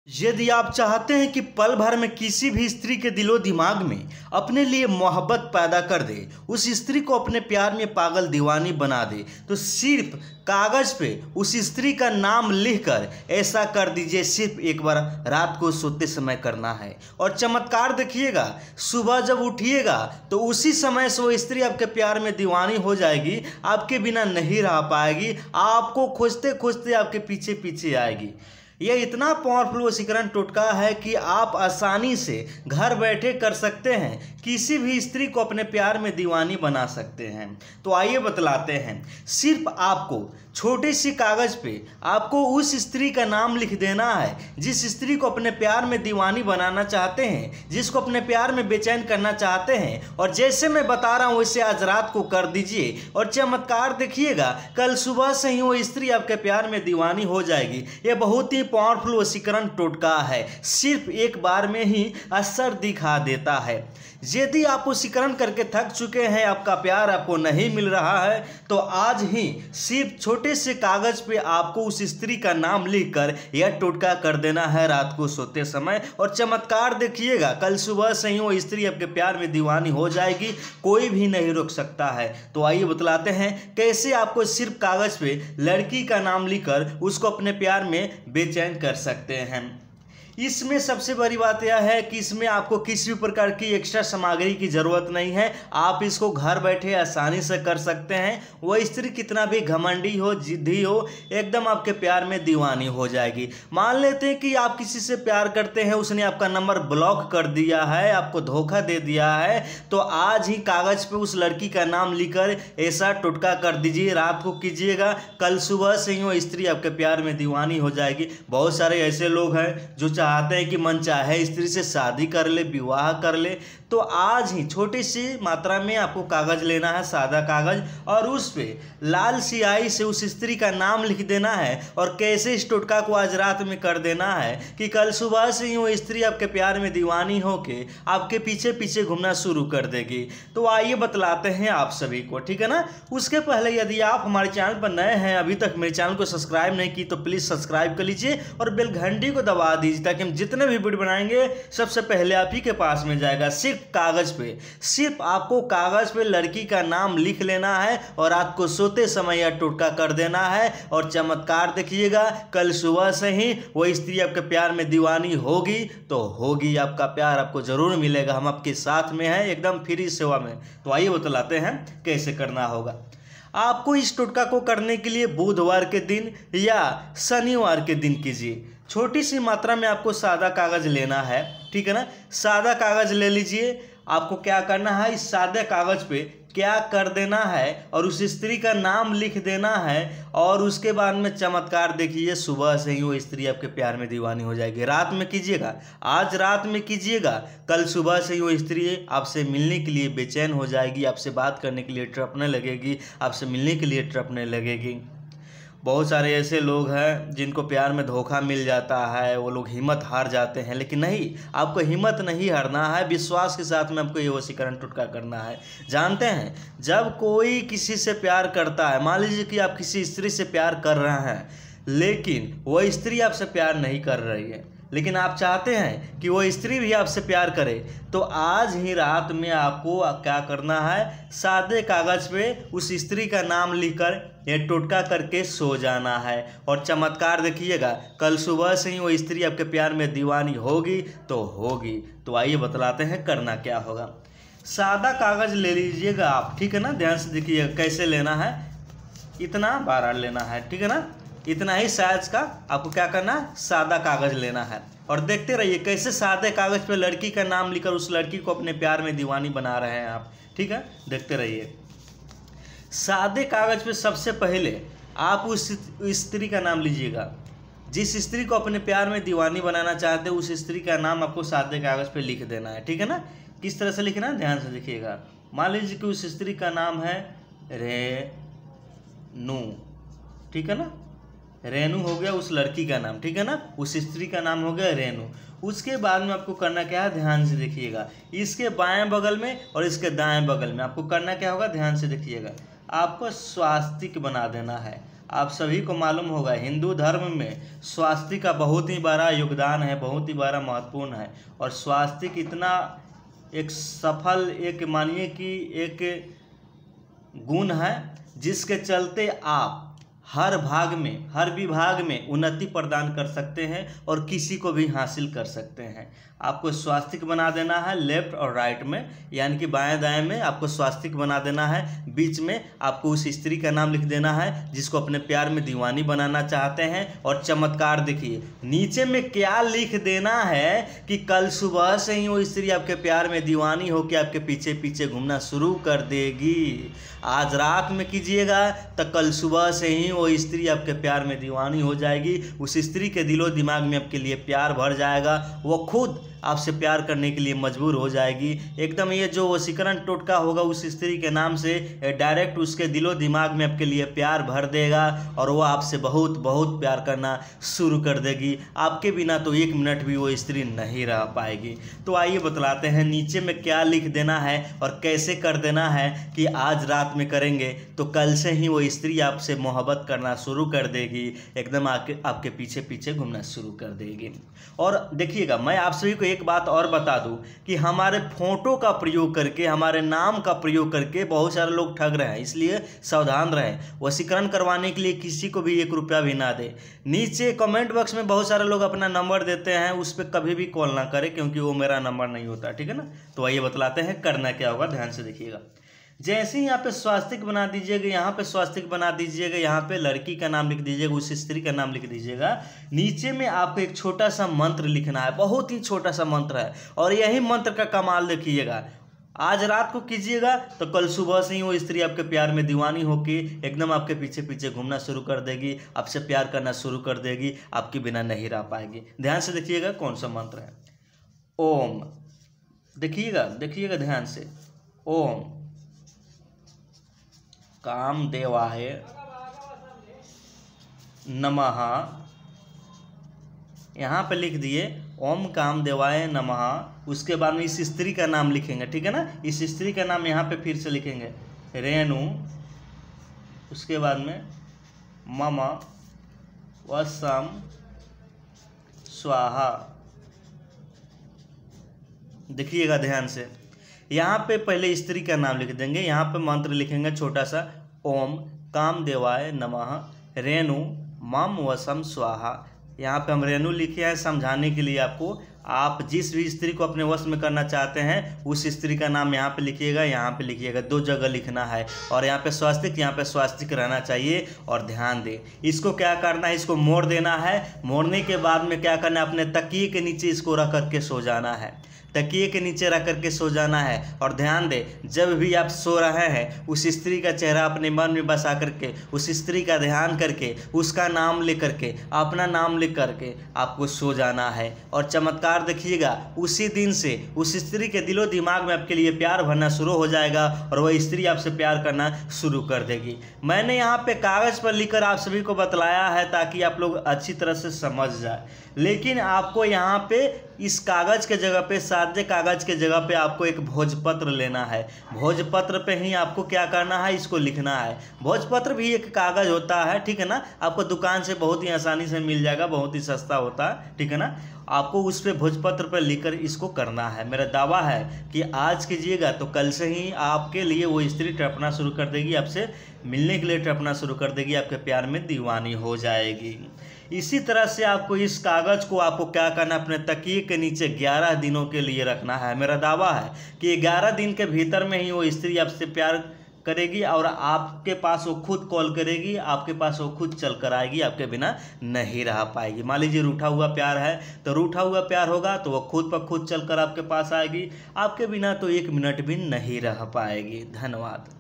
यदि आप चाहते हैं कि पल भर में किसी भी स्त्री के दिलो दिमाग में अपने लिए मोहब्बत पैदा कर दे, उस स्त्री को अपने प्यार में पागल दीवानी बना दे, तो सिर्फ कागज़ पे उस स्त्री का नाम लिखकर ऐसा कर दीजिए। सिर्फ एक बार रात को सोते समय करना है और चमत्कार देखिएगा। सुबह जब उठिएगा तो उसी समय से वो स्त्री आपके प्यार में दीवानी हो जाएगी, आपके बिना नहीं रह पाएगी, आपको खोजते खोजते आपके पीछे पीछे आएगी। यह इतना पावरफुल वशीकरण टोटका है कि आप आसानी से घर बैठे कर सकते हैं, किसी भी स्त्री को अपने प्यार में दीवानी बना सकते हैं। तो आइए बतलाते हैं। सिर्फ आपको छोटे सी कागज़ पे आपको उस स्त्री का नाम लिख देना है जिस स्त्री को अपने प्यार में दीवानी बनाना चाहते हैं, जिसको अपने प्यार में बेचैन करना चाहते हैं। और जैसे मैं बता रहा हूँ वैसे आज रात को कर दीजिए और चमत्कार देखिएगा, कल सुबह से ही वो स्त्री आपके प्यार में दीवानी हो जाएगी। यह बहुत ही पावरफुल वशीकरण टोटका है, सिर्फ एक बार में ही असर दिखा देता है। यदि आप वशीकरण करके थक चुके हैं, आपका प्यार आपको नहीं मिल रहा है, तो आज ही सिर्फ छोटे से कागज पे आपको उस स्त्री का नाम लिखकर यह टोटका कर देना है रात को सोते समय। और चमत्कार देखिएगा, कल सुबह से ही वो स्त्री आपके प्यार में दीवानी हो जाएगी, कोई भी नहीं रोक सकता है। तो आइए बतलाते हैं कैसे आपको सिर्फ कागज पे लड़की का नाम लिखकर उसको अपने प्यार में बेचैन कर सकते हैं। इसमें सबसे बड़ी बात यह है कि इसमें आपको किसी भी प्रकार की एक्स्ट्रा सामग्री की ज़रूरत नहीं है। आप इसको घर बैठे आसानी से कर सकते हैं। वह स्त्री कितना भी घमंडी हो, जिद्दी हो, एकदम आपके प्यार में दीवानी हो जाएगी। मान लेते हैं कि आप किसी से प्यार करते हैं, उसने आपका नंबर ब्लॉक कर दिया है, आपको धोखा दे दिया है, तो आज ही कागज़ पे उस लड़की का नाम लिखकर ऐसा टोटका कर दीजिए, रात को कीजिएगा, कल सुबह से ही वो स्त्री आपके प्यार में दीवानी हो जाएगी। बहुत सारे ऐसे लोग हैं जो चाहते हैं कि मनचाहे स्त्री से शादी कर ले, विवाह कर ले, तो आज ही छोटी सी मात्रा में आपको कागज़ लेना है, सादा कागज़, और उस पे लाल स्याही से उस स्त्री का नाम लिख देना है। और कैसे इस टोटका को आज रात में कर देना है कि कल सुबह से ही वो स्त्री आपके प्यार में दीवानी होके आपके पीछे पीछे घूमना शुरू कर देगी। तो आइए बतलाते हैं आप सभी को, ठीक है ना। उसके पहले यदि आप हमारे चैनल पर नए हैं, अभी तक मेरे चैनल को सब्सक्राइब नहीं की, तो प्लीज़ सब्सक्राइब कर लीजिए और बेल घंटी को दबा दीजिए, ताकि हम जितने भी वीडियो बनाएंगे सबसे पहले आप ही के पास में जाएगा। सिर्फ कागज पे, सिर्फ आपको कागज पे लड़की का नाम लिख लेना है और रात को सोते समय यह टोटका कर देना है। और चमत्कार देखिएगा, कल सुबह से ही वो स्त्री आपके प्यार में दीवानी होगी तो होगी। आपका प्यार आपको जरूर मिलेगा, हम आपके साथ में हैं, एकदम फ्री सेवा में। तो आइए बतलाते हैं कैसे करना होगा। आपको इस टोटका को करने के लिए बुधवार के दिन या शनिवार के दिन कीजिए। छोटी सी मात्रा में आपको सादा कागज़ लेना है, ठीक है ना। सादा कागज़ ले लीजिए। आपको क्या करना है, इस सादे कागज़ पे क्या कर देना है और उस स्त्री का नाम लिख देना है। और उसके बाद में चमत्कार देखिए, सुबह से ही वो स्त्री आपके प्यार में दीवानी हो जाएगी। रात में कीजिएगा, आज रात में कीजिएगा, कल सुबह से ही वो स्त्री आपसे मिलने के लिए बेचैन हो जाएगी, आपसे बात करने के लिए तड़पने लगेगी, आपसे मिलने के लिए तड़पने लगेगी। बहुत सारे ऐसे लोग हैं जिनको प्यार में धोखा मिल जाता है, वो लोग हिम्मत हार जाते हैं, लेकिन नहीं, आपको हिम्मत नहीं हारना है। विश्वास के साथ में आपको ये वशीकरण टोटका करना है। जानते हैं, जब कोई किसी से प्यार करता है, मान लीजिए कि आप किसी स्त्री से प्यार कर रहे हैं, लेकिन वह स्त्री आपसे प्यार नहीं कर रही है, लेकिन आप चाहते हैं कि वो स्त्री भी आपसे प्यार करे, तो आज ही रात में आपको क्या करना है, सादे कागज़ पे उस स्त्री का नाम लिखकर ये टोटका करके सो जाना है। और चमत्कार देखिएगा, कल सुबह से ही वो स्त्री आपके प्यार में दीवानी होगी तो होगी। तो आइए बतलाते हैं करना क्या होगा। सादा कागज़ ले लीजिएगा आप, ठीक है ना। ध्यान से देखिएगा कैसे लेना है, इतना बारह लेना है, ठीक है ना। इतना ही साइज का आपको क्या करना है, सादा कागज़ लेना है। और देखते रहिए कैसे सादे कागज़ पे लड़की का नाम लिखकर उस लड़की को अपने प्यार में दीवानी बना रहे हैं आप, ठीक है। देखते रहिए। सादे कागज़ पे सबसे पहले आप उस स्त्री का नाम लीजिएगा, जिस स्त्री को अपने प्यार में दीवानी बनाना चाहते हैं, उस स्त्री का नाम आपको सादे कागज़ पे लिख देना है, ठीक है ना। किस तरह से लिखना है, ध्यान से देखिएगा। मान लीजिए कि उस स्त्री का नाम है रेनू, ठीक है ना। रेनू हो गया उस लड़की का नाम, ठीक है ना। उस स्त्री का नाम हो गया रेनू। उसके बाद में आपको करना क्या है, ध्यान से देखिएगा। इसके बाएं बगल में और इसके दाएं बगल में आपको करना क्या होगा, ध्यान से देखिएगा। आपको स्वास्तिक बना देना है। आप सभी को मालूम होगा हिंदू धर्म में स्वास्तिक का बहुत ही बड़ा योगदान है, बहुत ही बड़ा महत्वपूर्ण है। और स्वास्तिक इतना एक सफल, एक मानिए कि एक गुण है जिसके चलते आप हर भाग में, हर विभाग में उन्नति प्रदान कर सकते हैं और किसी को भी हासिल कर सकते हैं। आपको स्वास्तिक बना देना है लेफ्ट और राइट में, यानी कि बाएं दाएं में आपको स्वास्तिक बना देना है। बीच में आपको उस स्त्री का नाम लिख देना है जिसको अपने प्यार में दीवानी बनाना चाहते हैं। और चमत्कार देखिए, नीचे में क्या लिख देना है कि कल सुबह से ही वो स्त्री आपके प्यार में दीवानी होकर आपके पीछे पीछे घूमना शुरू कर देगी। आज रात में कीजिएगा तो कल सुबह से ही वो स्त्री आपके प्यार में दीवानी हो जाएगी। उस स्त्री के दिलो दिमाग में आपके लिए प्यार भर जाएगा, वो खुद आपसे प्यार करने के लिए मजबूर हो जाएगी। एकदम ये जो वशीकरण टोटका होगा उस स्त्री के नाम से डायरेक्ट उसके दिलो दिमाग में आपके लिए प्यार भर देगा और वो आपसे बहुत बहुत प्यार करना शुरू कर देगी। आपके बिना तो एक मिनट भी वो स्त्री नहीं रह पाएगी। तो आइए बतलाते हैं नीचे में क्या लिख देना है और कैसे कर देना है कि आज रात में करेंगे तो कल से ही वो स्त्री आपसे मोहब्बत करना शुरू कर देगी, एकदम आपके पीछे पीछे घूमना शुरू कर देगी। और देखिएगा, मैं आप सभी को एक बात और बता दूं कि हमारे फोटो का प्रयोग करके, हमारे नाम का प्रयोग करके बहुत सारे लोग ठग रहे हैं, इसलिए सावधान रहें। वशीकरण करवाने के लिए किसी को भी 1 रुपया भी ना दे। नीचे कमेंट बॉक्स में बहुत सारे लोग अपना नंबर देते हैं, उस पर कभी भी कॉल ना करें क्योंकि वो मेरा नंबर नहीं होता, ठीक है ना। तो आइए बतलाते हैं करना क्या होगा, ध्यान से देखिएगा। जैसे ही यहाँ पे स्वास्तिक बना दीजिएगा, यहाँ पे स्वास्तिक बना दीजिएगा, यहाँ पे लड़की का नाम लिख दीजिएगा, उस स्त्री का नाम लिख दीजिएगा। नीचे में आपको एक छोटा सा मंत्र लिखना है, बहुत ही छोटा सा मंत्र है और यही मंत्र का कमाल देखिएगा। आज रात को कीजिएगा तो कल सुबह से ही वो स्त्री आपके प्यार में दीवानी होके एकदम आपके पीछे पीछे घूमना शुरू कर देगी, आपसे प्यार करना शुरू कर देगी, आपके बिना नहीं रह पाएगी। ध्यान से देखिएगा कौन सा मंत्र है। ओम, देखिएगा ध्यान से। ओम कामदेवाय नमः, यहाँ पे लिख दिए ओम कामदेवाय नमः। उसके बाद में इस स्त्री का नाम लिखेंगे, ठीक है ना। इस स्त्री का नाम यहाँ पे फिर से लिखेंगे रेणु। उसके बाद में मम वसम स्वाहा। देखिएगा ध्यान से, यहाँ पे पहले स्त्री का नाम लिख देंगे, यहाँ पे मंत्र लिखेंगे छोटा सा, ओम कामदेवाय नमः रेणु मम वसम स्वाहा। यहाँ पे हम रेणु लिखे हैं समझाने के लिए आपको। आप जिस भी स्त्री को अपने वश में करना चाहते हैं उस स्त्री का नाम यहाँ पे लिखिएगा, यहाँ पे लिखिएगा, 2 जगह लिखना है। और यहाँ पे स्वास्तिक, यहाँ पे स्वास्तिक रहना चाहिए। और ध्यान दें, इसको क्या करना है, इसको मोड़ देना है। मोड़ने के बाद में क्या करना है, अपने तकिए के नीचे इसको रख करके सो जाना है, तकिए के नीचे रख करके सो जाना है। और ध्यान दें, जब भी आप सो रहे हैं उस स्त्री का चेहरा अपने मन में बसा करके, उस स्त्री का ध्यान करके, उसका नाम लिख करके, अपना नाम लिख करके आपको सो जाना है। और चमत्कार देखिएगा, उसी दिन से उस स्त्री के दिलो दिमाग में आपके लिए प्यार भरना शुरू हो जाएगा और वह स्त्री आपसे प्यार करना शुरू कर देगी। मैंने यहाँ पे कागज़ पर लिखकर आप सभी को बतलाया है ताकि आप लोग अच्छी तरह से समझ जाए, लेकिन आपको यहाँ पे इस कागज़ के जगह पे, सादे कागज़ के जगह पे आपको एक भोजपत्र लेना है। भोजपत्र पे ही आपको क्या करना है, इसको लिखना है। भोजपत्र भी एक कागज़ होता है, ठीक है ना। आपको दुकान से बहुत ही आसानी से मिल जाएगा, बहुत ही सस्ता होता है, ठीक है ना। आपको उस पर भोजपत्र पर लिखकर इसको करना है। मेरा दावा है कि आज कीजिएगा तो कल से ही आपके लिए वो स्त्री टपना शुरू कर देगी, आपसे मिलने के लिए टपना शुरू कर देगी, आपके प्यार में दीवानी हो जाएगी। इसी तरह से आपको इस कागज़ को आपको क्या करना है, अपने तकिए के नीचे 11 दिनों के लिए रखना है। मेरा दावा है कि 11 दिन के भीतर में ही वो स्त्री आपसे प्यार करेगी और आपके पास वो खुद कॉल करेगी, आपके पास वो खुद चल कर आएगी, आपके बिना नहीं रह पाएगी। मान लीजिए रूठा हुआ प्यार है तो रूठा हुआ प्यार होगा तो वो खुद पर खुद चल कर आपके पास आएगी, आपके बिना तो 1 मिनट भी नहीं रह पाएगी। धन्यवाद।